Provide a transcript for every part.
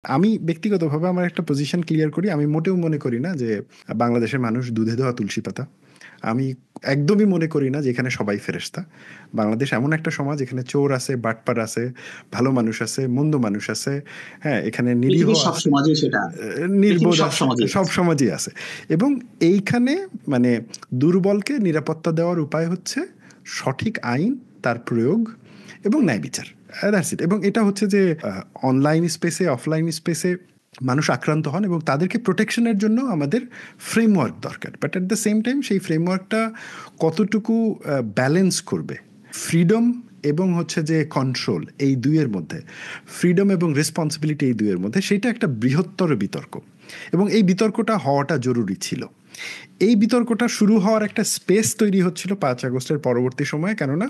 আমি ব্যক্তিগতভাবে আমার একটা পজিশন ক্লিয়ার করি। আমি মোটেও মনে করি না যে বাংলাদেশের মানুষ দুধে ধোয়া তুলসী পাতা। আমি একদমই মনে করি না যে এখানে সবাই ফেরেশতা। বাংলাদেশ এমন একটা সমাজ, এখানে চোর আছে, বাটপার আছে, ভালো মানুষ আছে, মন্দ মানুষ আছে। হ্যাঁ, এখানে নিরীহ পৃথিবীর সব আছে, সমাজে সেটা, পৃথিবীর নির্বোধ সব আছে, সমাজে সব আছে। সমাজই আছে। এবং এইখানে মানে দুর্বলকে নিরাপত্তা দেওয়ার উপায় হচ্ছে সঠিক আইন, তার প্রয়োগ এবং ন্যায় বিচার। That's it. এবং এটা হচ্ছে যে অনলাইন স্পেসে, অফলাইন স্পেসে মানুষ আক্রান্ত হন এবং তাদেরকে প্রোটেকশনের জন্য আমাদের ফ্রেমওয়ার্ক দরকার। But at the same time সেই ফ্রেমওয়ার্কটা কতটুকু ব্যালেন্স করবে ফ্রিডম এবং হচ্ছে যে কন্ট্রোল, এই দুইয়ের মধ্যে, ফ্রিডম এবং রেসপন্সিবিলিটি এই দুইয়ের মধ্যে, সেটা একটা বৃহত্তর বিতর্ক। এবং এই বিতর্কটা হওয়াটা জরুরি ছিল। এই বিতর্কটা শুরু হওয়ার একটা স্পেস তৈরি হচ্ছিল 5 আগস্টের পরবর্তী সময়ে। কেননা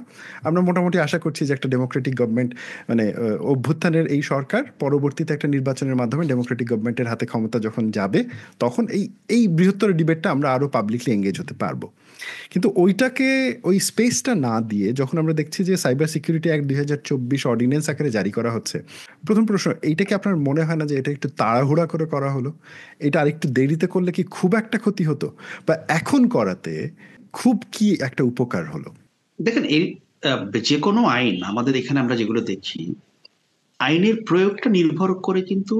আমরা মোটামুটি আশা করছি যে একটা ডেমোক্রেটিক গভর্নমেন্ট, মানে অভ্যুত্থানের এই সরকার পরবর্তীতে একটা নির্বাচনের মাধ্যমে ডেমোক্রেটিক গভর্নমেন্টের হাতে ক্ষমতা যখন যাবে, তখন এই এই বৃহত্তর ডিবেটটা আমরা আরও পাবলিকলি এঙ্গেজ হতে পারবো। কিন্তু ওইটাকে, ওই স্পেসটা না দিয়ে যখন আমরা দেখছি যে সাইবার সিকিউরিটি অ্যাক্ট 2024 অর্ডিন্যান্স আকারে জারি করা হচ্ছে, প্রথম প্রশ্ন, এইটাকে আপনার মনে হয় না যে এটা একটু তাড়াহুড়া করে করা হলো? এটা আরেকটু দেরিতে করলে কি খুব একটা ক্ষতি হতো, বা এখন করাতে খুব কি একটা উপকার হলো? দেখেন, এই যে কোনো আইন আমাদের এখানে আমরা যেগুলো দেখি, আইনের প্রয়োগটা নির্ভর করে কিন্তু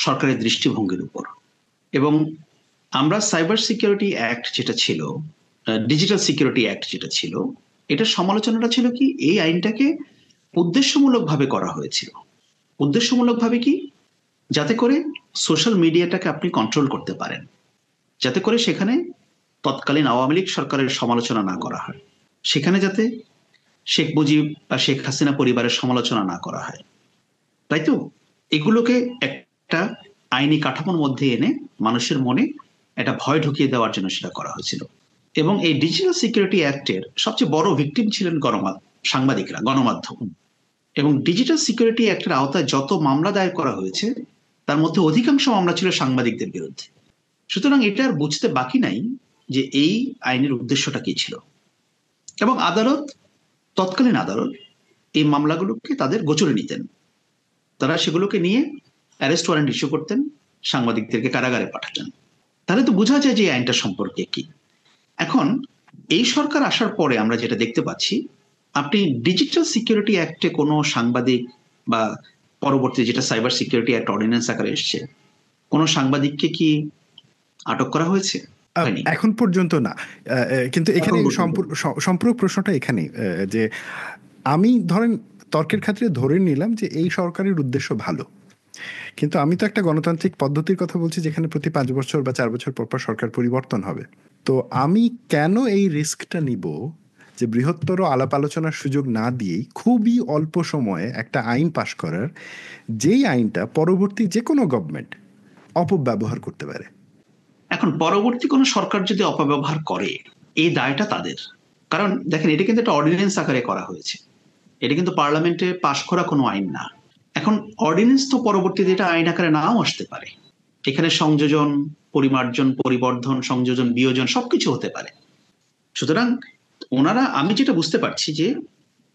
সরকারের দৃষ্টিভঙ্গির উপর। এবং আমরা সাইবার সিকিউরিটি অ্যাক্ট যেটা ছিল, ডিজিটাল সিকিউরিটি অ্যাক্ট যেটা ছিল, এটার সমালোচনাটা ছিল কি, এই আইনটাকে উদ্দেশ্যমূলকভাবে করা হয়েছিল। উদ্দেশ্যমূলকভাবে কি, যাতে করে সোশ্যাল মিডিয়াটাকে আপনি কন্ট্রোল করতে পারেন, যাতে করে সেখানে তৎকালীন আওয়ামী লীগ সরকারের সমালোচনা না করা হয়, সেখানে যাতে শেখ মুজিব বা শেখ হাসিনা পরিবারের সমালোচনা না করা হয়, তাই তো? এগুলোকে একটা আইনি কাঠামোর মধ্যে এনে মানুষের মনে একটা ভয় ঢুকিয়ে দেওয়ার জন্য সেটা করা হয়েছিল। এবং এই ডিজিটাল সিকিউরিটি অ্যাক্টের সবচেয়ে বড় ভিকটিম ছিলেন সাংবাদিকরা, গণমাধ্যম। এবং ডিজিটাল সিকিউরিটি অ্যাক্টের আওতায় যত মামলা দায়ের করা হয়েছে, তার মধ্যে অধিকাংশ মামলা ছিল সাংবাদিকদের বিরুদ্ধে। সুতরাং এটা আর বুঝতে বাকি নাই যে এই আইনের উদ্দেশ্যটা কি ছিল। এবং আদালত, তৎকালীন আদালত এই মামলাগুলোকে তাদের গোচরে নিতেন। তারা সেগুলোকে নিয়ে অ্যারেস্ট ওয়ারেন্ট ইস্যু করতেন, সাংবাদিকদেরকে কারাগারে পাঠাতেন। তাহলে তো বোঝা যায় যে এই আইনটা সম্পর্কে কি। এখন এই সরকার আসার পরে আমরা যেটা দেখতে পাচ্ছি, আপনি ডিজিটাল সিকিউরিটি অ্যাক্টে কোনো সাংবাদিক বা পরবর্তী যেটা সাইবার সিকিউরিটি অ্যাক্ট অর্ডিন্যান্স আকারে এসছে, কোনো সাংবাদিককে কি আটক করা হয়েছে? হয়নি এখন পর্যন্ত না। কিন্তু এখন এখানে পর্যন্ত। সম্পূরক প্রশ্নটা এখানেই, যে আমি ধরেন তর্কের খাতিরে ধরে নিলাম যে এই সরকারের উদ্দেশ্য ভালো, কিন্তু আমি তো একটা গণতান্ত্রিক পদ্ধতির কথা বলছি যেখানে প্রতি 5 বছর বা 4 বছর পর পর সরকার পরিবর্তন হবে। তো আমি কেন এই রিস্কটা নিব যে বৃহত্তর আলাপ আলোচনার সুযোগ না দিয়েই খুবই অল্প সময়ে একটা আইন পাশ করার, যেই আইনটা পরবর্তী যে কোনো গভর্নমেন্ট অপব্যবহার করতে পারে? এখন পরবর্তী কোনো সরকার যদি অপব্যবহার করে, এই দায়টা তাদের। কারণ দেখেন, এটা কিন্তু একটা অর্ডিন্যান্স আকারে করা হয়েছে, এটা কিন্তু পার্লামেন্টে পাশ করা কোনো আইন না। এখন অর্ডিন্যান্স তো পরবর্তীতে এটা আইন আকারে নাও আসতে পারে। এখানে সংযোজন, পরিমার্জন, পরিবর্ধন, সংযোজন, বিয়োজন সবকিছু হতে পারে। সুতরাং ওনারা, আমি যেটা বুঝতে পারছি যে,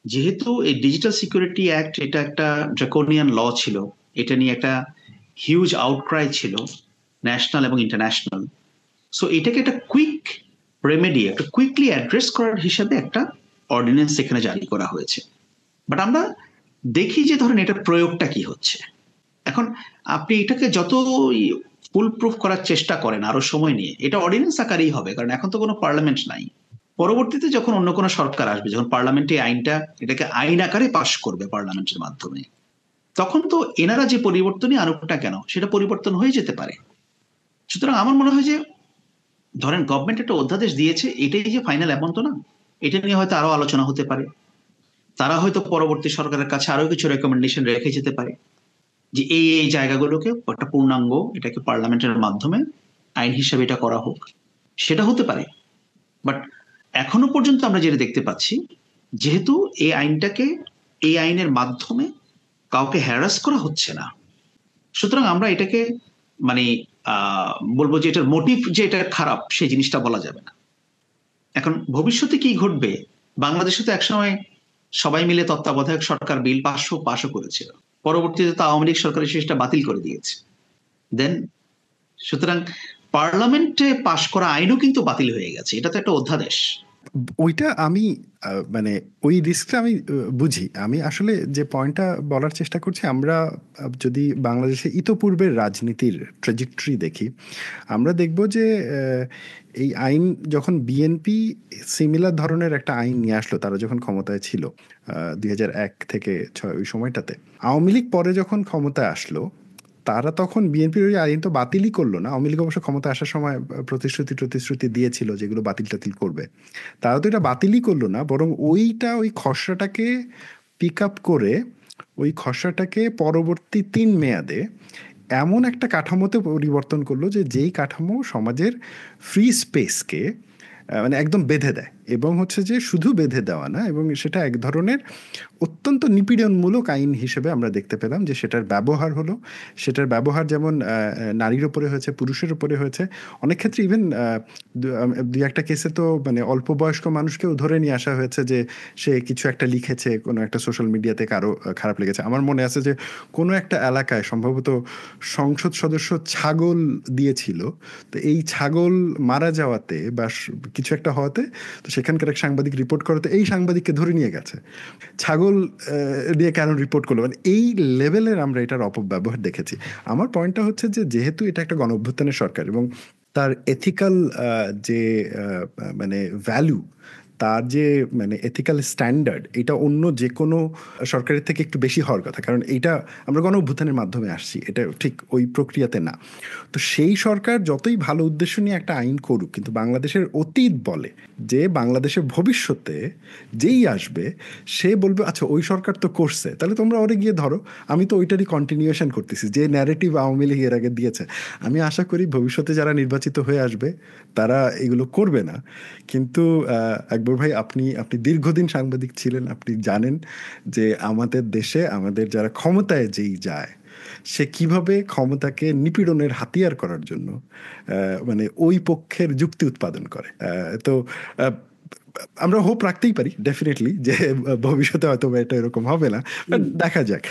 যেহেতু এই ডিজিটাল সিকিউরিটি অ্যাক্ট এটা একটা ড্রাকোনিয়ান ল ছিল, এটা নিয়ে একটা হিউজ আউটক্রাই ছিল ন্যাশনাল এবং ইন্টারন্যাশনাল। সো এটাকে একটা কুইক রেমেডি, একটা কুইকলি অ্যাড্রেস করার হিসাবে একটা অর্ডিন্যান্স এখানে জারি করা হয়েছে। বাট আমরা দেখি যে ধরেন এটার প্রয়োগটা কি হচ্ছে। এখন আপনি এটাকে যত ফুল প্রুফ করার চেষ্টা করেন আরো সময় নিয়ে, এটা অর্ডিন্যান্স আকারেই হবে, কারণ এখন তো কোনো পার্লামেন্ট নাই। পরবর্তীতে যখন অন্য কোনো সরকার আসবে, যখন পার্লামেন্টে আইনটা, এটাকে আইন আকারে পাশ করবে পার্লামেন্টের মাধ্যমে, তখন তো এনারা যে পরিবর্তনই আনুক না কেন, সেটা পরিবর্তন হয়ে যেতে পারে। সুতরাং আমার মনে হয় যে, ধরেন গভর্নমেন্ট একটা অধ্যাদেশ দিয়েছে, এটাই যে ফাইনাল এমন তো না। এটা নিয়ে হয়তো আরো আলোচনা হতে পারে, তারা হয়তো পরবর্তী সরকারের কাছে আরো কিছু রেকমেন্ডেশন রেখে যেতে পারে যে এই এই জায়গাগুলোকে একটা পূর্ণাঙ্গ, এটাকে পার্লামেন্টের মাধ্যমে আইন হিসেবে এটা করা হোক, সেটা হতে পারে। বাট এখনো পর্যন্ত আমরা যেটা দেখতে পাচ্ছি, যেহেতু এই আইনটাকে, এই আইনের মাধ্যমে কাউকে হ্যারাস করা হচ্ছে না, সুতরাং আমরা এটাকে মানে বলবো যে এটার মোটিভ যে এটা খারাপ, সেই জিনিসটা বলা যাবে না। এখন ভবিষ্যতে কি ঘটবে, বাংলাদেশে তো একসময় সবাই মিলে তত্ত্বাবধায়ক সরকার বিল পাশও করেছিল। পরবর্তীতে তো আওয়ামী লীগ সরকার এসে সেটা বাতিল করে দিয়েছে। দেন সুতরাং পার্লামেন্টে পাশ করা আইনও কিন্তু বাতিল হয়ে গেছে, এটা তো একটা অধ্যাদেশ। ওইটা আমি মানে ওই রিস্কটা আমি বুঝি। আমি আসলে যে পয়েন্টটা বলার চেষ্টা করছি, আমরা যদি বাংলাদেশে ইতোপূর্বের রাজনীতির ট্র্যাজেক্টরি দেখি, আমরা দেখব যে এই আইন যখন বিএনপি সিমিলার ধরনের একটা আইন নিয়ে আসলো, তারা যখন ক্ষমতায় ছিল 2001 থেকে 2006 ওই সময়টাতে, আওয়ামী লীগ পরে যখন ক্ষমতায় আসলো, তারা তখন বিএনপির ওই আইন তো বাতিলই করলো না। আওয়ামী লীগ অবশ্য ক্ষমতা আসার সময় প্রতিশ্রুতি দিয়েছিল যেগুলো বাতিল টাতিল করবে, তারা তো এটা বাতিলই করলো না, বরং ওই খসড়াটাকে পিক আপ করে ওই খসড়াটাকে পরবর্তী 3 মেয়াদে এমন একটা কাঠামোতে পরিবর্তন করলো যে যেই কাঠামো সমাজের ফ্রি স্পেসকে মানে একদম বেঁধে দেয়, এবং হচ্ছে যে শুধু বেঁধে দেওয়া না, এবং সেটা এক ধরনের অত্যন্ত নিপীড়নমূলক আইন হিসেবে আমরা দেখতে পেলাম যে সেটার ব্যবহার যেমন নারীর ওপরে হয়েছে, পুরুষের ওপরে হয়েছে, অনেক ক্ষেত্রে ইভেন দুই একটা কেসে তো মানে অল্প বয়স্ক মানুষকেও ধরে নিয়ে আসা হয়েছে যে সে কিছু একটা লিখেছে কোনো একটা সোশ্যাল মিডিয়াতে, কারো খারাপ লেগেছে। আমার মনে আছে যে কোনো একটা এলাকায় সম্ভবত সংসদ সদস্য ছাগল দিয়েছিল, তো এই ছাগল মারা যাওয়াতে বা কিছু একটা হওয়াতে, তো সেখানকার এক সাংবাদিক রিপোর্ট করাতে এই সাংবাদিককে ধরে নিয়ে গেছে। ছাগল দিয়ে কেন রিপোর্ট করলো, মানে এই লেভেলের আমরা এটার অপব্যবহার দেখেছি। আমার পয়েন্টটা হচ্ছে যে যেহেতু এটা একটা গণঅভ্যুত্থানের সরকার এবং তার এথিক্যাল যে মানে ভ্যালু, তার যে মানে এথিক্যাল স্ট্যান্ডার্ড, এটা অন্য যে কোনো সরকারের থেকে একটু বেশি হওয়ার কথা, কারণ এইটা আমরা গণঅভ্যুত্থানের মাধ্যমে আসছি, এটা ঠিক ওই প্রক্রিয়াতে না। তো সেই সরকার যতই ভালো উদ্দেশ্য নিয়ে একটা আইন করুক, কিন্তু বাংলাদেশের অতীত বলে যে বাংলাদেশের ভবিষ্যতে যেই আসবে সে বলবে আচ্ছা ওই সরকার তো করছে, তাহলে তোমরা ওরে গিয়ে ধরো, আমি তো ওইটারই কন্টিনিউয়েশন করতেছি যে ন্যারেটিভ আওয়ামী লীগ এর আগে দিয়েছে। আমি আশা করি ভবিষ্যতে যারা নির্বাচিত হয়ে আসবে তারা এগুলো করবে না। কিন্তু আকবর ভাই, আপনি দীর্ঘদিন সাংবাদিক ছিলেন, আপনি জানেন যে আমাদের দেশে আমাদের যারা ক্ষমতায় যেই যায় সে কিভাবে ক্ষমতাকে নিপীড়নের হাতিয়ার করার জন্য মানে ওই পক্ষের যুক্তি উৎপাদন করে। তো আমরা হোপ রাখতেই পারি ডেফিনেটলি যে ভবিষ্যতে হয়তো এটা এরকম হবে না, বাট দেখা যাক।